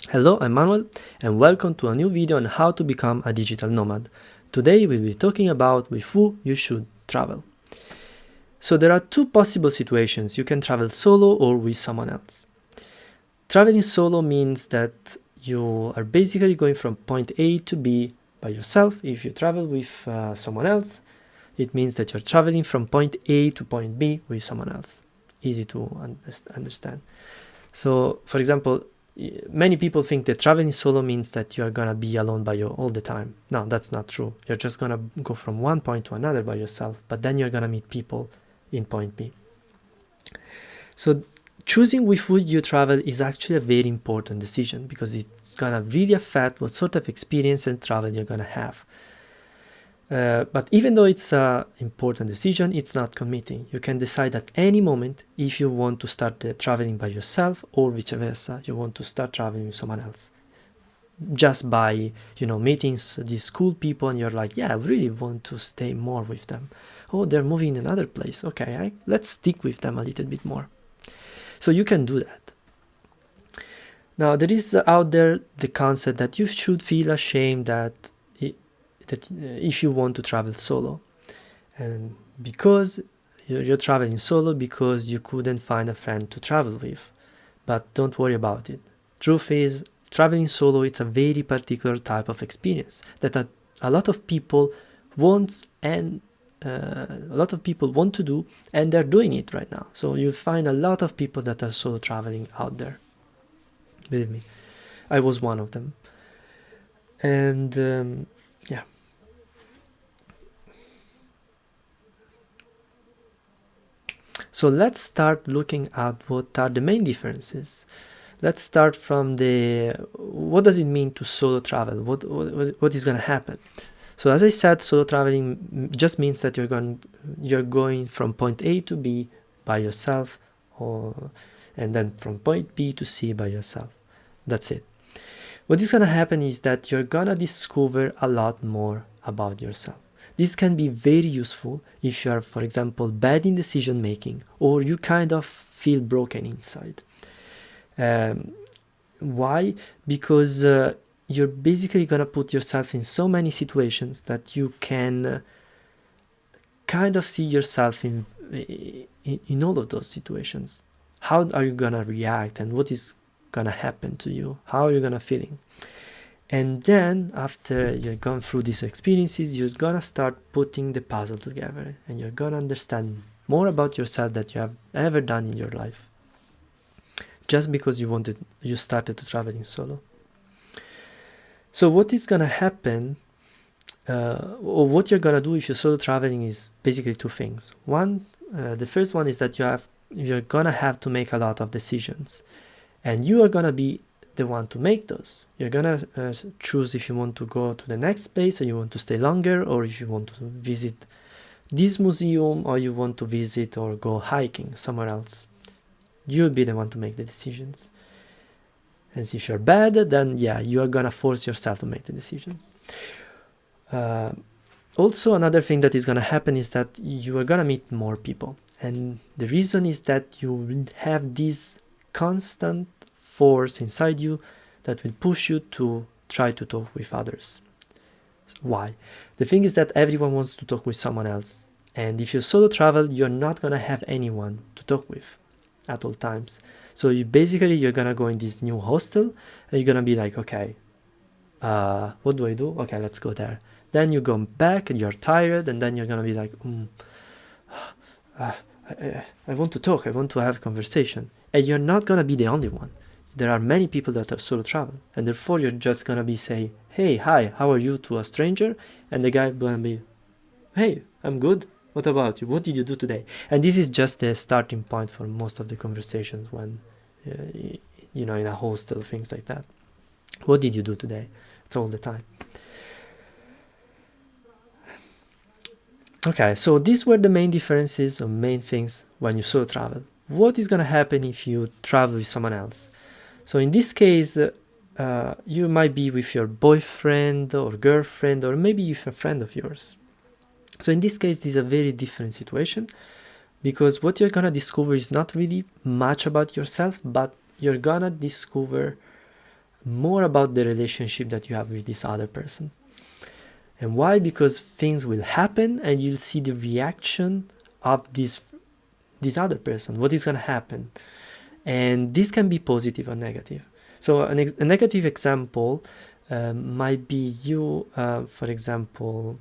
Hello, I'm Manuel, and welcome to a new video on how to become a digital nomad. Today we'll be talking about with who you should travel. So there are two possible situations. You can travel solo or with someone else. Traveling solo means that you are basically going from point A to B by yourself. If you travel with someone else, it means that you're traveling from point A to point B with someone else. Easy to understand. So, for example, many people think that traveling solo means that you are gonna be alone by you all the time. No, that's not true. You're just gonna go from one point to another by yourself, but then you're gonna meet people in point B. So choosing with who you travel is actually a very important decision because it's gonna really affect what sort of experience and travel you're gonna have. But even though it's an important decision, it's not committing. You can decide at any moment if you want to start traveling by yourself or vice versa. You want to start traveling with someone else. Just by, meeting these cool people and you're like, yeah, I really want to stay more with them. Oh, they're moving in another place. Okay, let's stick with them a little bit more. So you can do that. Now, there is out there the concept that you should feel ashamed that if you want to travel solo, and because you're traveling solo because you couldn't find a friend to travel with. But don't worry about it. Truth is, traveling solo it's a very particular type of experience that a lot of people want and a lot of people want to do, and they're doing it right now. So you'll find a lot of people that are solo traveling out there. Believe me, I was one of them. And yeah. So let's start looking at what are the main differences. Let's start from what does it mean to solo travel? What is going to happen? So as I said, solo traveling just means that you're going from point A to B by yourself, and then from point B to C by yourself. That's it. What is going to happen is that you're going to discover a lot more about yourself. This can be very useful if you are, for example, bad in decision making or you kind of feel broken inside. Why? Because you're basically going to put yourself in so many situations that you can kind of see yourself in all of those situations. How are you going to react and what is going to happen to you? How are you going to feeling? And then after you've gone through these experiences, you're gonna start putting the puzzle together and you're gonna understand more about yourself that you have ever done in your life. Just because you started to traveling solo. So what is gonna happen, or what you're gonna do if you're solo traveling is basically two things. One, the first one is that you're gonna have to make a lot of decisions, and you are gonna be the one to make those. You're gonna choose if you want to go to the next place or you want to stay longer, or if you want to visit this museum or you want to visit or go hiking somewhere else. You'll be the one to make the decisions. And if you're bad, then yeah, you are gonna force yourself to make the decisions. Also, another thing that is gonna happen is that you are gonna meet more people, and the reason is that you will have this constant force inside you that will push you to try to talk with others. Why? The thing is that everyone wants to talk with someone else, and if you solo travel, you're not gonna have anyone to talk with at all times. So you're gonna go in this new hostel and you're gonna be like, okay, what do I do? Okay, let's go there. Then you go back and you're tired, and then you're gonna be like, I want to talk, I want to have a conversation. And you're not gonna be the only one. There are many people that are solo travel, and therefore you're just gonna be say, hey, hi, how are you, to a stranger, and the guy gonna be, hey, I'm good, what about you, what did you do today? And this is just the starting point for most of the conversations when in a hostel, things like that. What did you do today? It's all the time. Okay, so these were the main differences or main things when you solo travel. What is gonna happen if you travel with someone else? So in this case, you might be with your boyfriend or girlfriend, or maybe with a friend of yours. So in this case, this is a very different situation, because what you're gonna discover is not really much about yourself, but you're gonna discover more about the relationship that you have with this other person. And why? Because things will happen and you'll see the reaction of this other person, what is going to happen. And this can be positive or negative. So a negative example might be you, for example,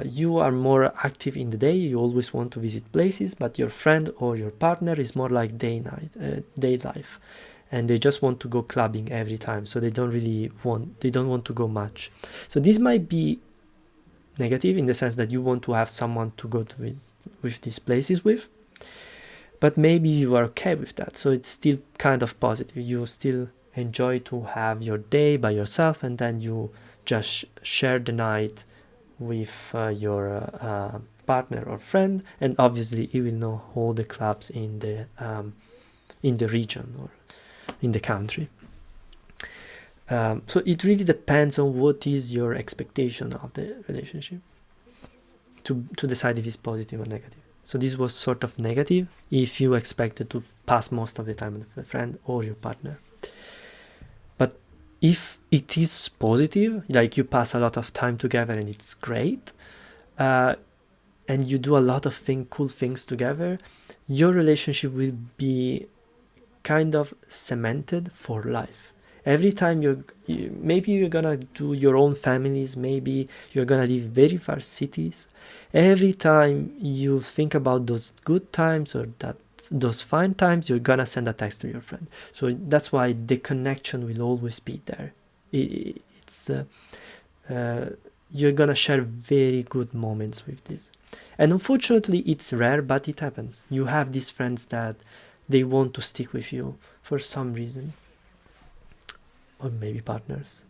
you are more active in the day, you always want to visit places, but your friend or your partner is more like day life, and they just want to go clubbing every time, so they don't want to go much. So this might be negative in the sense that you want to have someone to go to with these places with, but maybe you are okay with that, so it's still kind of positive. You still enjoy to have your day by yourself, and then you just share the night with your partner or friend, and obviously you will know all the clubs in the region or in the country. So it really depends on what is your expectation of the relationship to decide if it's positive or negative. So this was sort of negative if you expected to pass most of the time with a friend or your partner. But if it is positive, like you pass a lot of time together and it's great, and you do a lot of cool things together, your relationship will be kind of cemented for life. Every time maybe you're gonna do your own families, maybe you're gonna live very far cities. Every time you think about those good times or those fine times, you're gonna send a text to your friend. So that's why the connection will always be there. You're gonna share very good moments with this. And unfortunately, it's rare, but it happens. You have these friends that they want to stick with you for some reason, or maybe partners.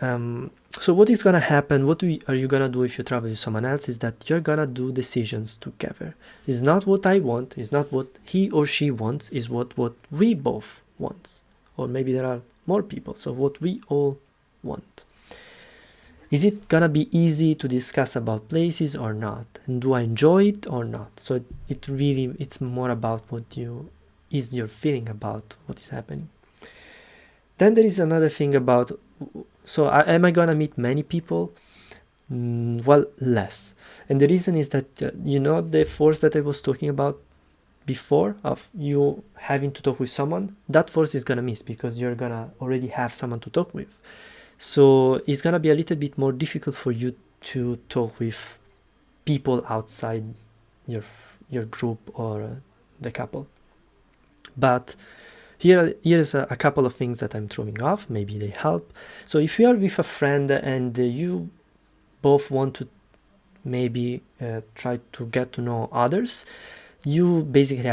So what is gonna happen, are you gonna do if you travel with someone else, is that you're gonna do decisions together. It's not what I want, it's not what he or she wants, it's what we both want. Or maybe there are more people, so what we all want. Is it gonna be easy to discuss about places or not? And do I enjoy it or not? So it's more about what is your feeling about what is happening. Then there is another thing about, so am I gonna meet many people? Well, less. And the reason is that, the force that I was talking about before of you having to talk with someone, that force is gonna miss because you're gonna already have someone to talk with. So it's gonna be a little bit more difficult for you to talk with people outside your group or the couple. But here is a couple of things that I'm throwing off. Maybe they help. So if you are with a friend and you both want to maybe try to get to know others, you basically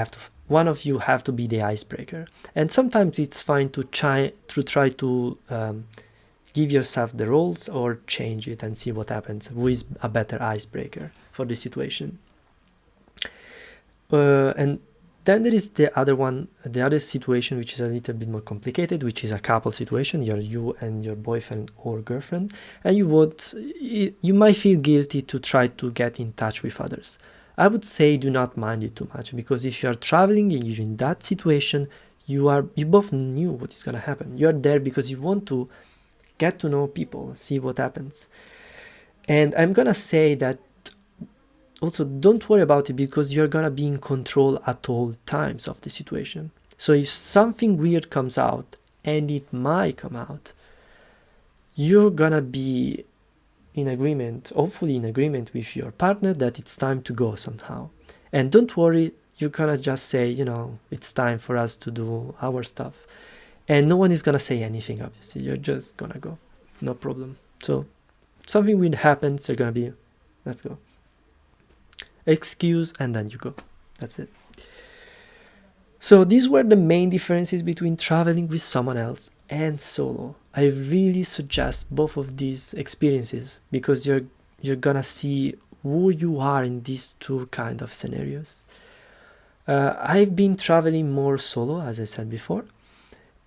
one of you have to be the icebreaker. And sometimes it's fine to try to give yourself the roles or change it and see what happens. Who is a better icebreaker for the situation? And then there is the other situation, which is a little bit more complicated, which is a couple situation. You and your boyfriend or girlfriend, and you might feel guilty to try to get in touch with others. I would say do not mind it too much, because if you are traveling and you're in that situation, you both knew what is going to happen. You are there because you want to get to know people, see what happens. And I'm gonna say that also don't worry about it, because you're gonna be in control at all times of the situation. So if something weird comes out, and it might come out, you're gonna be in agreement, hopefully in agreement with your partner, that it's time to go somehow. And don't worry, you're gonna just say, it's time for us to do our stuff. And no one is gonna say anything, obviously. You're just gonna go, no problem. So something will happen, they're gonna be, let's go. Excuse, and then you go. That's it. So these were the main differences between traveling with someone else and solo. I really suggest both of these experiences, because you're gonna see who you are in these two kind of scenarios. I've been traveling more solo, as I said before,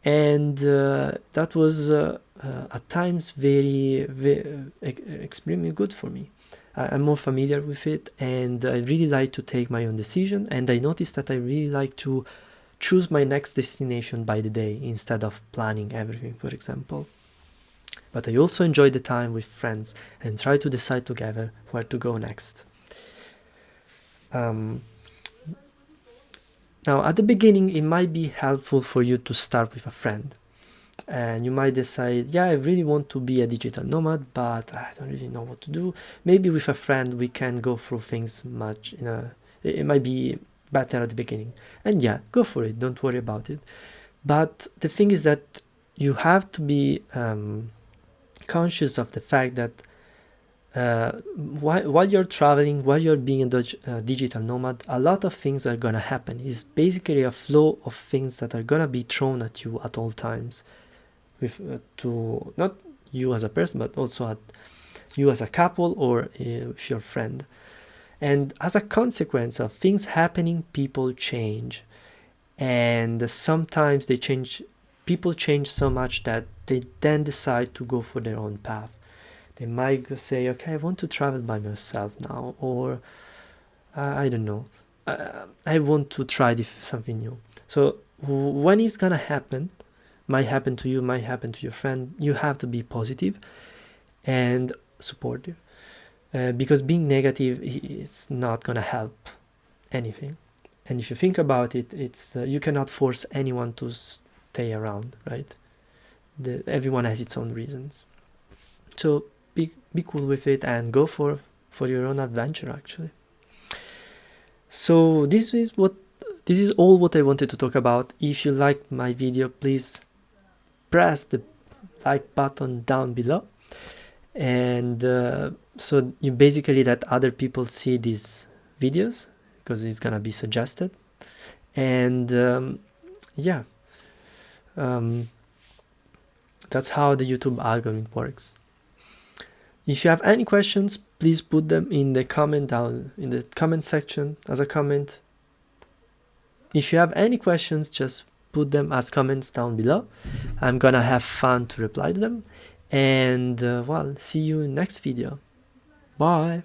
and that was at times very, very extremely good for me. I'm more familiar with it, and I really like to take my own decision, and I noticed that I really like to choose my next destination by the day instead of planning everything, for example. But I also enjoy the time with friends and try to decide together where to go next. Now, at the beginning, it might be helpful for you to start with a friend. And you might decide, yeah, I really want to be a digital nomad, but I don't really know what to do. Maybe with a friend, we can go through things much, it might be better at the beginning. And yeah, go for it. Don't worry about it. But the thing is that you have to be conscious of the fact that while you're traveling, while you're being a digital nomad, a lot of things are gonna happen. It's basically a flow of things that are gonna be thrown at you at all times, with to not you as a person, but also at you as a couple or with your friend. And as a consequence of things happening, people change, and sometimes they change. People change so much that they then decide to go for their own path. They might say, okay, I want to travel by myself now, or I don't know, I want to try something new. So when it's gonna happen, might happen to you, might happen to your friend, you have to be positive and supportive, because being negative, it's not gonna help anything. And if you think about it, it's you cannot force anyone to stay around, right? Everyone has its own reasons. So be cool with it and go for your own adventure, actually. So this is all what I wanted to talk about. If you liked my video, please press the like button down below, and so you basically let other people see these videos, because it's gonna be suggested. And yeah, that's how the YouTube algorithm works. If you have any questions, please put them in the comment section as a comment. If you have any questions, just put them as comments down below. I'm gonna have fun to reply to them. And well, see you in next video. Bye.